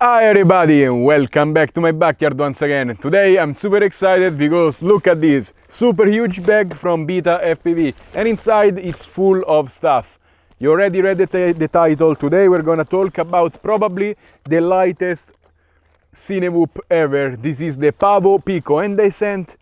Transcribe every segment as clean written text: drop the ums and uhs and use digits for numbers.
Hi everybody and welcome back to my backyard once again. Today I'm super excited because look at this super huge bag from BetaFpv, and inside it's full of stuff. You already read the title. Today we're gonna talk about probably the lightest Cinewhoop ever. This is the Pavo Pico and they sent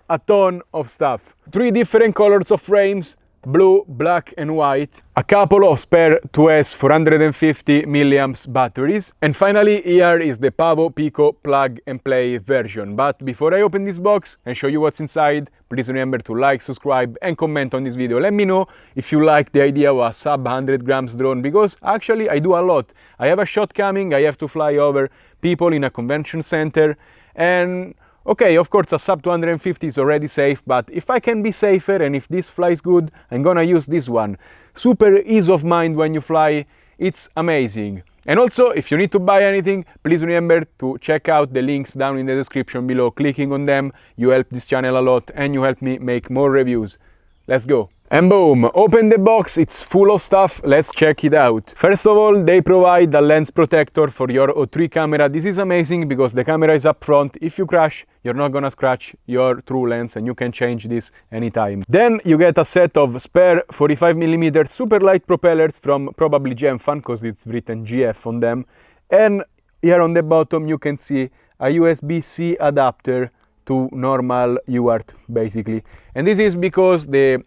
a ton of stuff. 3 different colors of frames, blue, black and white, a couple of spare 2S 450 milliamps batteries, and finally here is the Pavo Pico plug and play version. But before I open this box and show you what's inside, please remember to like, subscribe and comment on this video. Let me know if you like the idea of a sub 100 grams drone, because actually I do a lot. I have a shot coming, I have to fly over people in a convention center, and okay, of course a sub 250 is already safe, but if I can be safer and if this flies good, I'm gonna use this one. Super ease of mind when you fly, it's amazing. And also, if you need to buy anything, please remember to check out the links down in the description below. Clicking on them, you help this channel a lot and you help me make more reviews. Let's go. And boom, open the box, it's full of stuff, let's check it out. First of all, they provide a lens protector for your O3 camera. This is amazing because the camera is up front. If you crash, you're not gonna scratch your true lens and you can change this anytime. Then you get a set of spare 45mm super light propellers from probably Gemfan, because it's written GF on them. And here on the bottom you can see a USB-C adapter to normal UART basically. And this is because the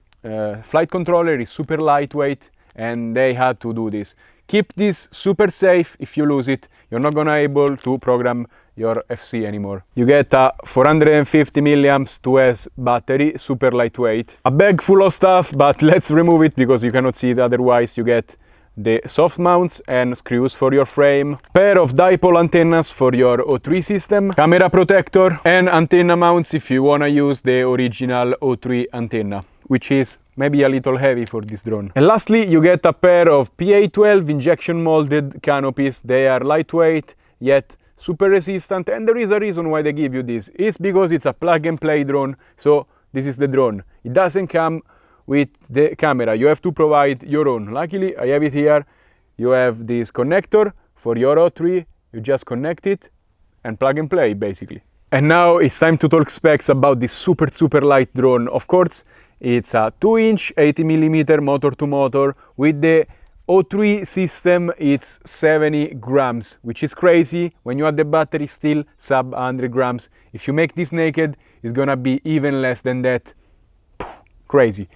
flight controller is super lightweight and they had to do this. Keep this super safe. If you lose it, you're not gonna able to program your FC anymore. You get a 450 milliamps 2S battery, super lightweight. A bag full of stuff, but let's remove it because you cannot see it otherwise. You get the soft mounts and screws for your frame, pair of dipole antennas for your O3 system, camera protector and antenna mounts if you wanna use the original O3 antenna, which is maybe a little heavy for this drone. And lastly, you get a pair of PA12 injection molded canopies. They are lightweight yet super resistant, and there is a reason why they give you this. It's because it's a plug and play drone, so this is the drone. It doesn't come with the camera, you have to provide your own. Luckily, I have it here. You have this connector for your O3, you just connect it and plug and play basically. And now it's time to talk specs about this super light drone. Of course, it's a 2-inch 80mm motor to motor. With the O3 system, it's 70 grams, which is crazy. When you add the battery, still sub 100 grams. If you make this naked, it's gonna be even less than that. Crazy.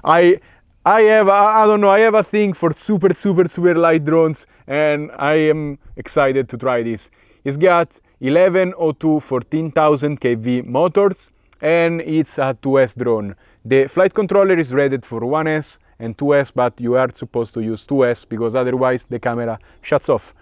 I have a thing for super light drones, and I am excited to try this. It's got 1102 14,000 kV motors and it's a 2S drone. The flight controller is rated for 1S and 2S, but you are supposed to use 2S because otherwise the camera shuts off.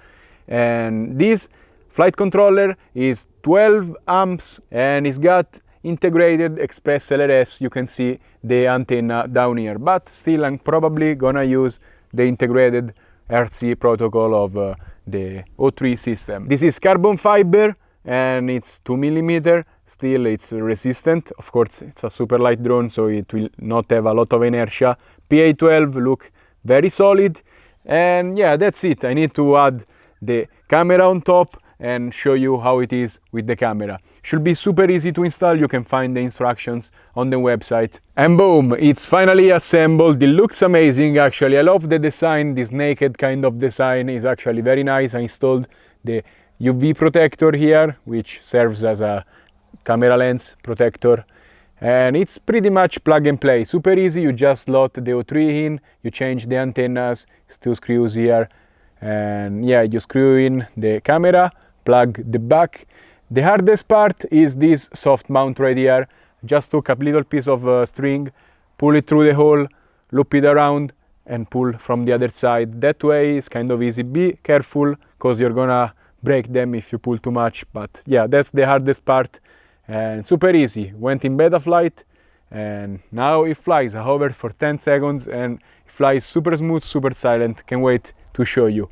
And this flight controller is 12 amps and it's got integrated express LRS. You can see the antenna down here, but still I'm probably gonna use the integrated RC protocol of the O3 system. This is carbon fiber and it's 2mm. Still it's resistant. Of course, it's a super light drone, so it will not have a lot of inertia. PA12 look very solid, and yeah, that's it. I need to add the camera on top and show you how it is with the camera. Should be super easy to install. You can find the instructions on the website. And boom, it's finally assembled. It looks amazing actually. I love the design. This naked kind of design is actually very nice. I installed the UV protector here, which serves as a camera lens protector, and it's pretty much plug and play. Super easy. You just slot the O3 in, you change the antennas, 2 screws here, and yeah, you screw in the camera, plug the back. The hardest part is this soft mount right here. Just took a little piece of string, pull it through the hole, loop it around and pull from the other side. That way is kind of easy. Be careful because you're gonna break them if you pull too much, but yeah, that's the hardest part and super easy. Went in beta flight and now it flies. I hovered for 10 seconds and it flies super smooth, super silent. Can't wait to show you.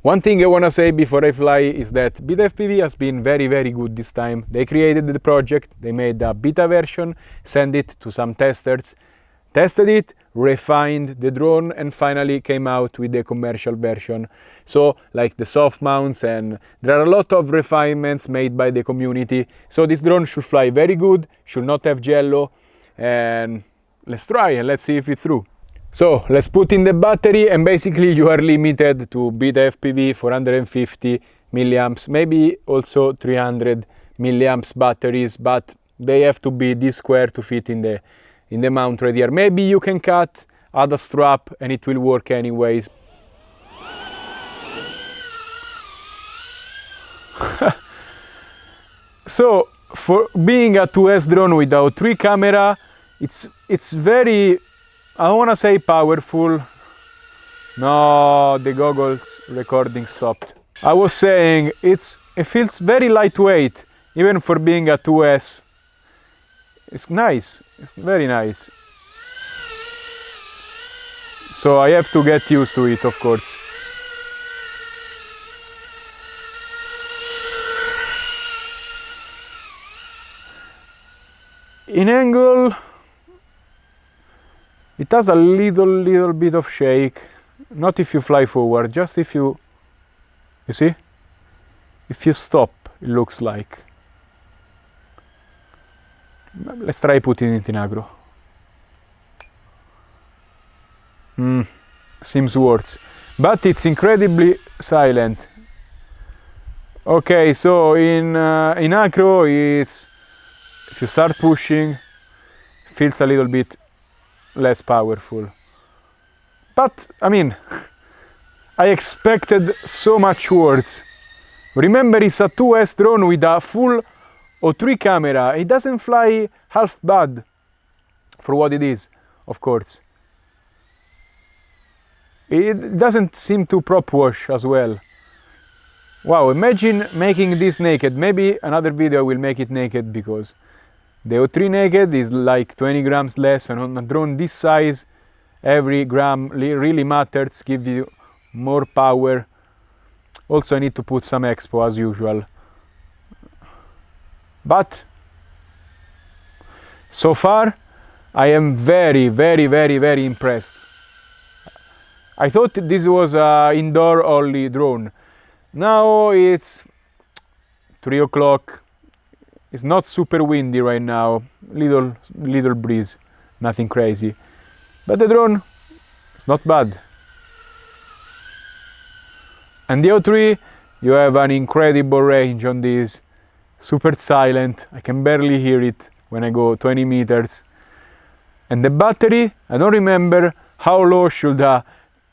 One thing I want to say before I fly is that BetaFpv has been very good this time. They created the project, they made a beta version, sent it to some testers. tested it, refined the drone, and finally came out with the commercial version. So like the soft mounts, and there are a lot of refinements made by the community. So this drone should fly very good, should not have jello, and let's try and let's see if it's true. So let's put in the battery, and basically you are limited to BetaFpv 450 milliamps, maybe also 300 milliamps batteries, but they have to be this square to fit in the mount right here. Maybe you can cut, add a strap, and it will work anyways. So for being a 2S drone without 3 camera, it's very, I don't want to say powerful. No, the goggles recording stopped. I was saying it feels very lightweight, even for being a 2S. It's nice, it's very nice. So I have to get used to it, of course. In angle, it has a little bit of shake. Not if you fly forward, just if you see? If you stop, it looks like. Let's try putting it in agro. Seems worse. But it's incredibly silent. Okay, so in acro, if you start pushing, it feels a little bit less powerful. But, I mean, I expected so much worse. Remember, it's a 2S drone with a full O3 camera. It doesn't fly half bad for what it is, of course. It doesn't seem to prop wash as well. Wow, imagine making this naked. Maybe another video will make it naked, because the O3 naked is like 20 grams less, and on a drone this size, every gram really matters, gives you more power. Also, I need to put some expo as usual. But so far, I am very impressed. I thought this was an indoor only drone. Now it's 3 o'clock. It's not super windy right now. Little breeze, nothing crazy. But the drone is not bad. And the O3, you have an incredible range on this. Super silent. I can barely hear it when I go 20 meters. And the battery, I don't remember how low should a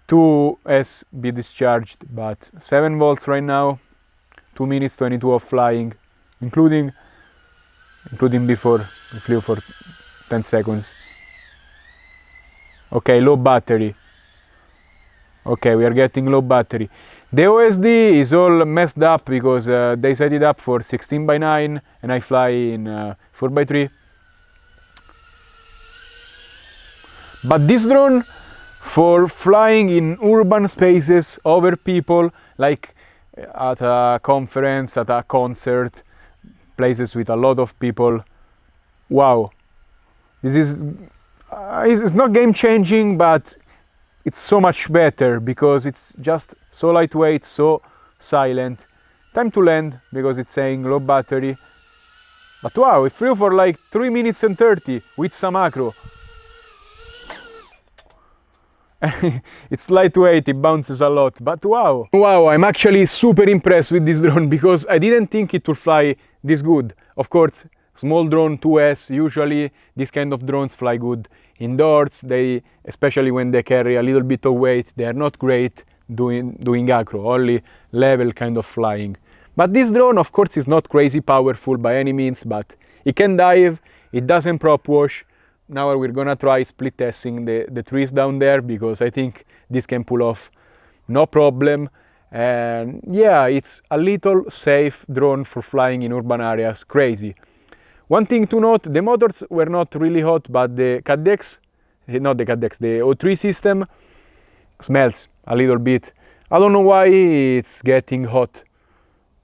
2S be discharged, but 7 volts right now, 2 minutes 22 of flying, including before we flew for 10 seconds. Okay, low battery. Okay, we are getting low battery. The OSD is all messed up because they set it up for 16:9 and I fly in 4:3. But this drone, for flying in urban spaces over people, like at a conference, at a concert, places with a lot of people, wow, this is it's not game changing, but it's so much better because it's just so lightweight, so silent. Time to land because it's saying low battery. But wow, it flew for like 3 minutes and 30 with some acro. It's lightweight, it bounces a lot, but wow. Wow, I'm actually super impressed with this drone because I didn't think it would fly this good. Of course, small drone 2S, usually these kind of drones fly good indoors. They, especially when they carry a little bit of weight, they are not great doing acro, only level kind of flying. But this drone, of course, is not crazy powerful by any means, but it can dive, it doesn't prop wash. Now we're gonna try split testing the trees down there because I think this can pull off no problem. And yeah, it's a little safe drone for flying in urban areas, crazy. One thing to note, the motors were not really hot, but the CADX, not the CADX, the O3 system smells a little bit. I don't know why it's getting hot.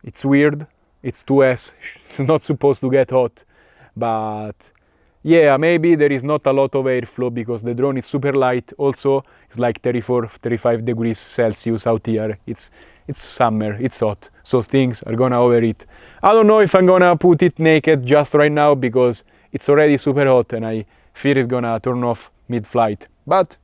It's weird, it's 2S, it's not supposed to get hot, but yeah, maybe there is not a lot of airflow because the drone is super light. Also, it's like 34, 35 degrees Celsius out here. It's summer, it's hot, so things are gonna overheat. I don't know if I'm gonna put it naked just right now because it's already super hot and I fear it's gonna turn off mid-flight. But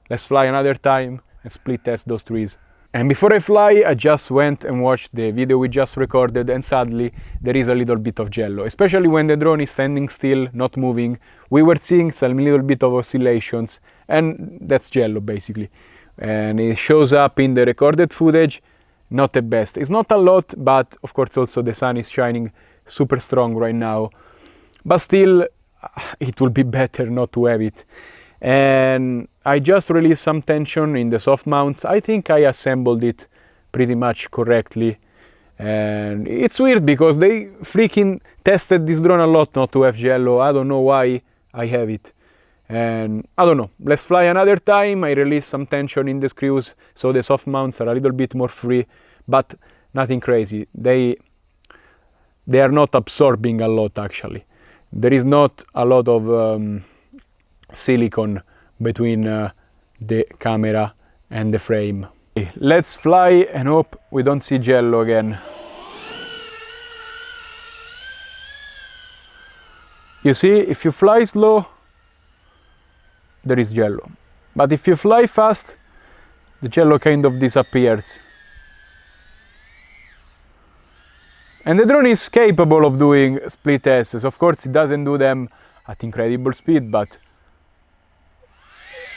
let's fly another time and split test those trees. And before I fly, I just went and watched the video we just recorded, and sadly there is a little bit of jello, especially when the drone is standing still, not moving. We were seeing some little bit of oscillations, and that's jello basically. And it shows up in the recorded footage, not the best. It's not a lot, but of course also the sun is shining super strong right now. But still, it will be better not to have it. And I just released some tension in the soft mounts. I think I assembled it pretty much correctly. And it's weird because they freaking tested this drone a lot not to have jello. I don't know why I have it. And I don't know, let's fly another time. I released some tension in the screws, so the soft mounts are a little bit more free, but nothing crazy. They are not absorbing a lot actually. There is not a lot of silicone between the camera and the frame. Let's fly and hope we don't see jello again. You see, if you fly slow, there is jello. But if you fly fast, the jello kind of disappears. And the drone is capable of doing split tests. Of course, it doesn't do them at incredible speed, but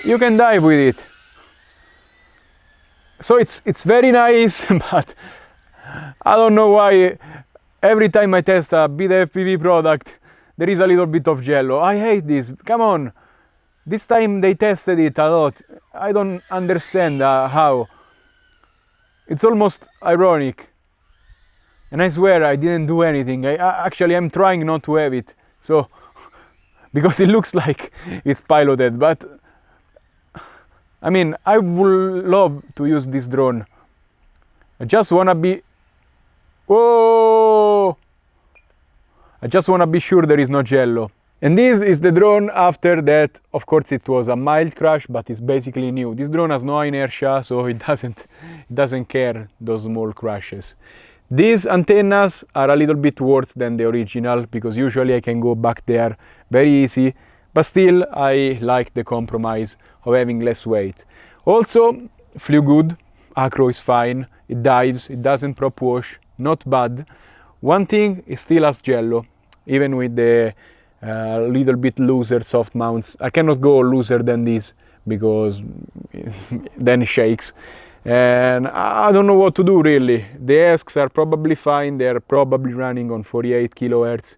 you can dive with it. So it's very nice, but I don't know why every time I test a BetaFpv product, there is a little bit of jello. I hate this, come on. This time they tested it a lot. I don't understand how. It's almost ironic. And I swear I didn't do anything. Actually, I'm trying not to have it. So, because it looks like it's piloted, but I mean, I would love to use this drone. I just wanna be, whoa! I just wanna be sure there is no jello. And this is the drone after that. Of course, it was a mild crash, but it's basically new. This drone has no inertia, so it doesn't care those small crashes. These antennas are a little bit worse than the original because usually I can go back there very easy, but still I like the compromise of having less weight. Also, flew good, acro is fine, it dives, it doesn't prop wash, not bad. One thing, it still has jello, even with the little bit looser soft mounts. I cannot go looser than this because then it shakes. And I don't know what to do really. The ESCs are probably fine, they're probably running on 48 kHz,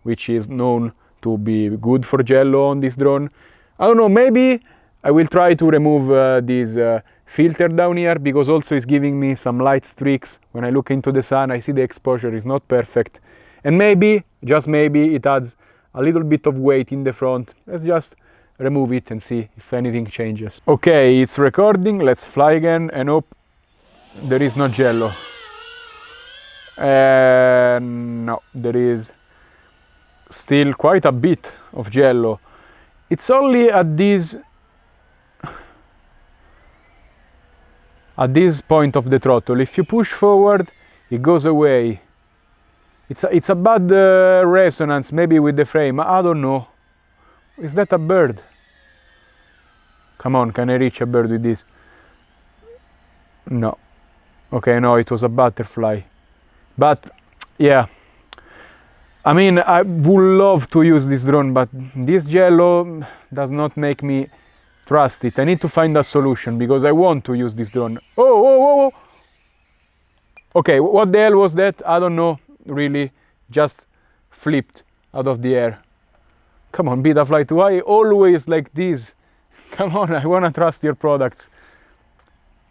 which is known to be good for jello on this drone. I don't know, maybe I will try to remove this filter down here because also it's giving me some light streaks. When I look into the sun, I see the exposure is not perfect. And maybe, just maybe, it adds a little bit of weight in the front. Let's just remove it and see if anything changes. Okay, it's recording. Let's fly again and hope there is no jello. No, there is still quite a bit of jello. It's only at this point of the throttle. If you push forward, it goes away. It's a bad resonance, maybe with the frame. I don't know. Is that a bird? Come on, can I reach a bird with this? No. Okay, no, it was a butterfly. But yeah, I mean, I would love to use this drone, but this jello does not make me trust it. I need to find a solution because I want to use this drone. Oh, whoa, whoa, whoa. Okay, what the hell was that? I don't know, really. Just flipped out of the air. Come on, BetaFly 2, why always like this? Come on, I wanna trust your products.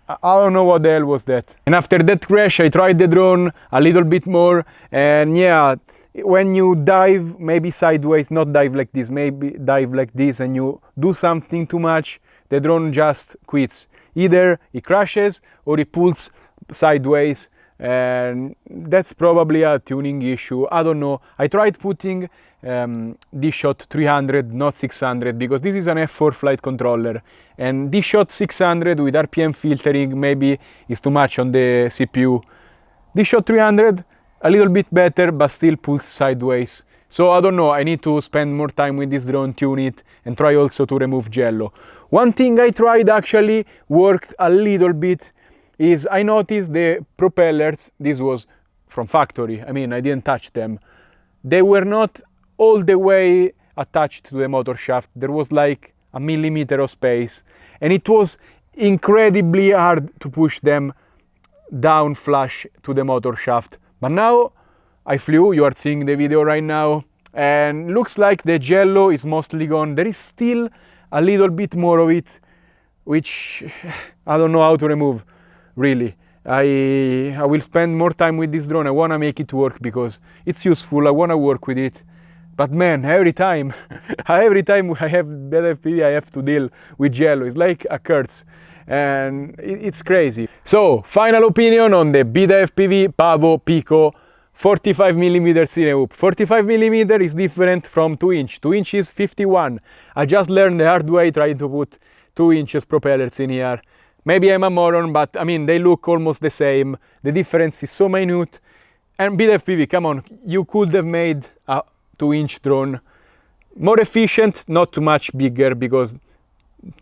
I don't know what the hell was that. And after that crash, I tried the drone a little bit more, and yeah, when you dive, maybe sideways, not dive like this, maybe dive like this, and you do something too much, the drone just quits. Either it crashes or it pulls sideways and that's probably a tuning issue. I don't know. I tried putting this shot 300, not 600, because this is an F4 flight controller, and this shot 600 with RPM filtering maybe is too much on the CPU. This shot 300, a little bit better, but still pulls sideways. So I don't know, I need to spend more time with this drone, tune it, and try also to remove jello. One thing I tried actually worked a little bit is I noticed the propellers, this was from factory, I mean I didn't touch them, they were not all the way attached to the motor shaft. There was like a millimeter of space, and it was incredibly hard to push them down flush to the motor shaft. But now I flew, you are seeing the video right now, and looks like the jello is mostly gone. There is still a little bit more of it, which I don't know how to remove, really. I will spend more time with this drone. I want to make it work because it's useful. I want to work with it. But man, every time I have BetaFpv, I have to deal with jello. It's like a curse, and it's crazy. So, final opinion on the BetaFpv Pavo Pico 45mm Cinewhoop. 45mm is different from 2-inch. 2-inch is 51. I just learned the hard way trying to put 2-inch propellers in here. Maybe I'm a moron, but I mean, they look almost the same. The difference is so minute. And BetaFpv, come on, you could have made a 2-inch drone more efficient, not too much bigger, because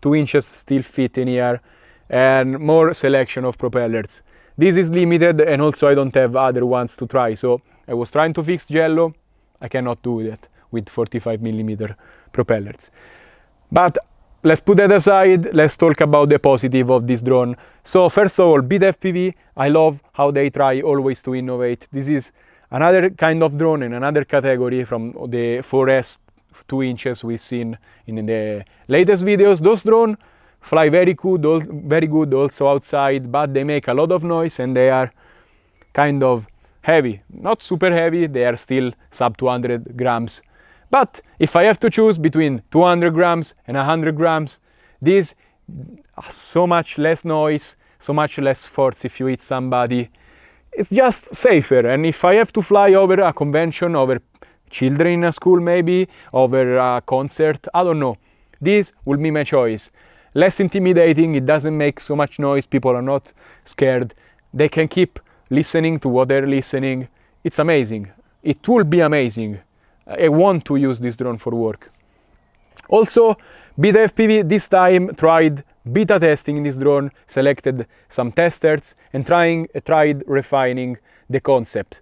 2 inches still fit in here, and more selection of propellers. This is limited, and also I don't have other ones to try, so I was trying to fix jello. I cannot do that with 45mm propellers. But let's put that aside, let's talk about the positive of this drone. So first of all, BetaFpv, I love how they try always to innovate. This is another kind of drone in another category from the 4S 2 inches we've seen in the latest videos. Those drones fly very good also outside, but they make a lot of noise and they are kind of heavy. Not super heavy, they are still sub 200 grams. But if I have to choose between 200 grams and 100 grams, this has so much less noise, so much less force if you hit somebody. It's just safer. And if I have to fly over a convention, over children in a school maybe, over a concert, I don't know, this will be my choice. Less intimidating, it doesn't make so much noise, people are not scared. They can keep listening to what they're listening. It's amazing. It will be amazing. I want to use this drone for work. Also, BetaFpv this time tried beta testing this drone, selected some testers and tried refining the concept.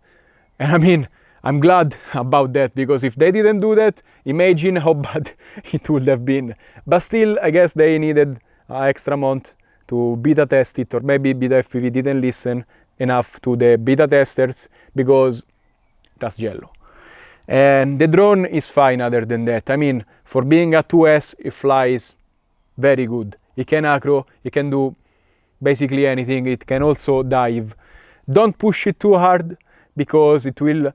And I mean, I'm glad about that, because if they didn't do that, imagine how bad it would have been. But still, I guess they needed an extra month to beta test it, or maybe BetaFpv didn't listen enough to the beta testers because that's jello. And the drone is fine other than that. I mean, for being a 2S, it flies very good. It can acro, it can do basically anything. It can also dive. Don't push it too hard, because it will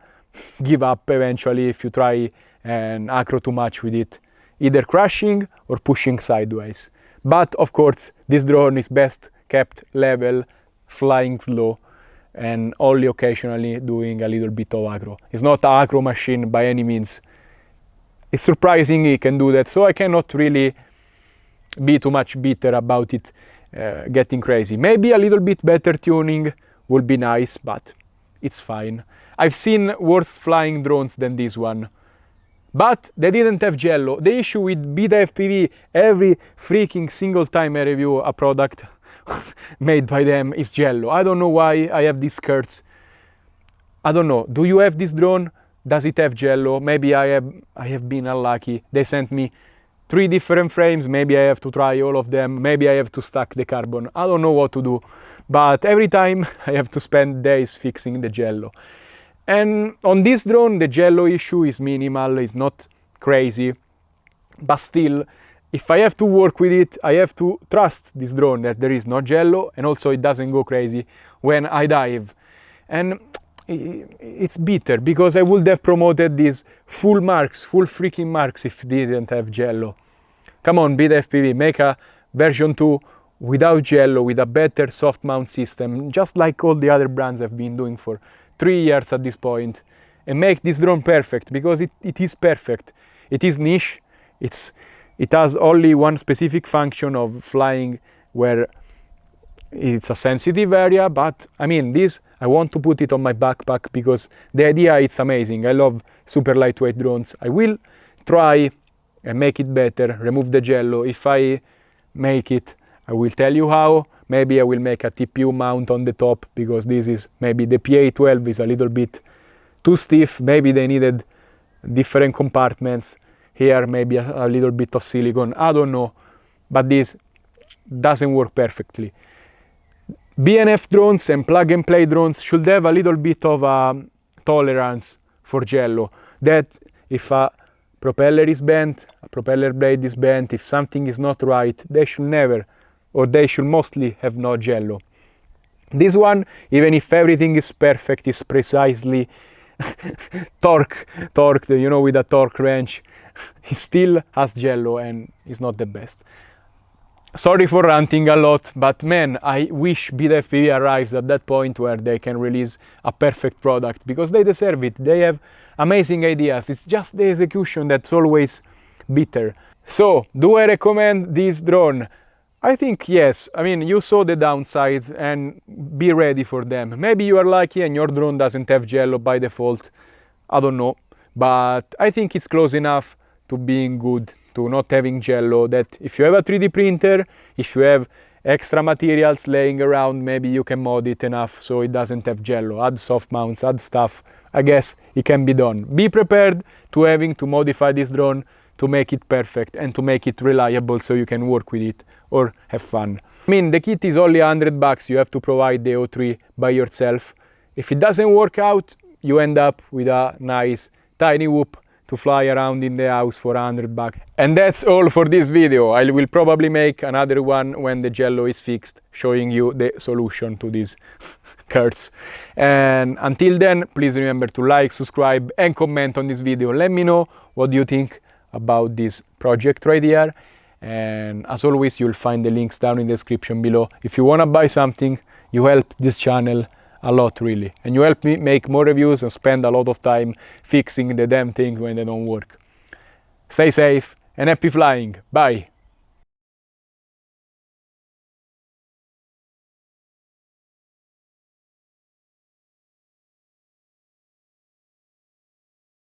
give up eventually if you try and acro too much with it, either crashing or pushing sideways. But of course, this drone is best kept level, flying slow, and only occasionally doing a little bit of acro. It's not an acro machine by any means. It's surprising it can do that, so I cannot really be too much bitter about it getting crazy. Maybe a little bit better tuning would be nice, but it's fine. I've seen worse flying drones than this one. But they didn't have jello. The issue with BetaFpv, every freaking single time I review a product made by them, is jello. I don't know why I have these skirts. I don't know. Do you have this drone? Does it have jello? Maybe I have been unlucky. They sent me 3 different frames. Maybe I have to try all of them. Maybe I have to stack the carbon. I don't know what to do. But every time I have to spend days fixing the jello. And on this drone, the jello issue is minimal, it's not crazy. But still, if I have to work with it, I have to trust this drone that there is no jello, and also it doesn't go crazy when I dive. And it's bitter, because I would have promoted these full freaking marks if it didn't have jello. Come on, BetaFpv, make a version 2 without jello, with a better soft mount system, just like all the other brands have been doing for 3 years at this point, and make this drone perfect, because it is perfect. It is niche. It has only one specific function of flying where it's a sensitive area, but I mean, this, I want to put it on my backpack because the idea is amazing. I love super lightweight drones. I will try and make it better, remove the jello. If I make it, I will tell you how. Maybe I will make a TPU mount on the top, because this is, maybe the PA12 is a little bit too stiff. Maybe they needed different compartments. Here, maybe a little bit of silicone, I don't know. But this doesn't work perfectly. BNF drones and plug and play drones should have a little bit of a tolerance for jello. That if a propeller is bent, a propeller blade is bent, if something is not right, they should never, or they should mostly have no jello. This one, even if everything is perfect, is precisely torqued, you know, with a torque wrench, it still has jello and is not the best. Sorry for ranting a lot, but man, I wish BetaFpv arrives at that point where they can release a perfect product, because they deserve it. They have amazing ideas. It's just the execution that's always bitter. So, do I recommend this drone? I think yes. I mean, you saw the downsides and be ready for them. Maybe you are lucky and your drone doesn't have jello by default. I don't know. But I think it's close enough to being good, to not having jello, that if you have a 3D printer, if you have extra materials laying around, maybe you can mod it enough so it doesn't have jello. Add soft mounts, add stuff. I guess it can be done. Be prepared to having to modify this drone to make it perfect and to make it reliable so you can work with it or have fun. I mean, the kit is only $100. You have to provide the O3 by yourself. If it doesn't work out, you end up with a nice Cinewhoop to fly around in the house for $100. And that's all for this video. I will probably make another one when the jello is fixed, showing you the solution to these curse. And until then, please remember to like, subscribe and comment on this video. Let me know what you think about this project right here. And as always, you'll find the links down in the description below. If you want to buy something, you help this channel a lot, really, and you help me make more reviews and spend a lot of time fixing the damn things when they don't work. Stay safe and happy flying. Bye.